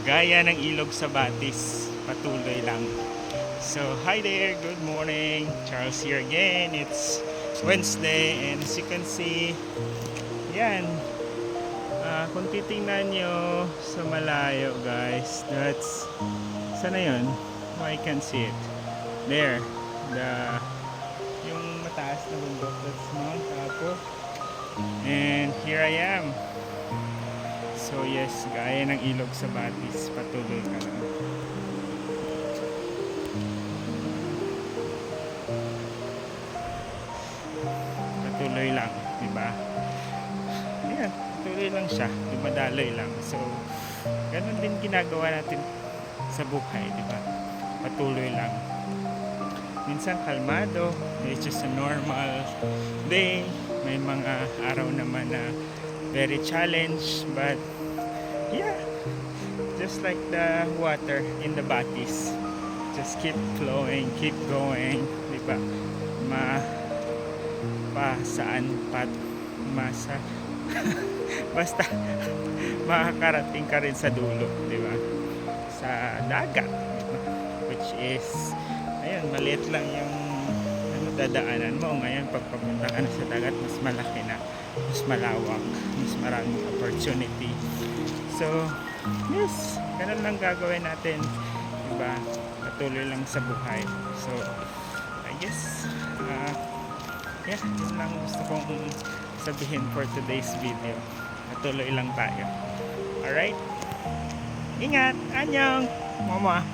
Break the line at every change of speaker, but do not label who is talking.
Gaya ng ilog sa Batis, patuloy lang. So, hi there, good morning. Charles here again. It's Wednesday and as you can see, yan. Kung titingnan nyo sa malayo guys, that's, sana yun? Oh, I can see it. There, yung mataas na bundok, that's Mount Apo. And here I am. So yes, gaya ng ilog sa Batis, patuloy ka lang. Patuloy lang, di ba? Ayan, patuloy lang siya, dumadaloy lang. So, ganun din ginagawa natin sa buhay, di ba? Patuloy lang. Minsan kalmado, it's just a normal day. May mga araw naman na very challenged, but yeah, just like the water in the Batis, just keep flowing, keep going, di ba? Pa saan pat masa basta makakarating ka rin sa dulo, di ba? Sa dagat, diba? Which is ayun, maliit lang yung dadaanan mo. Ngayon pag papunta ka na sa dagat, mas malaki na, mas malawak, mas maraming opportunity. So yes, ganun lang gagawin natin, diba? Patuloy lang sa buhay. So I guess yeah, yun lang gusto kong sabihin for today's video. Patuloy lang tayo. Alright, ingat, anyong mama.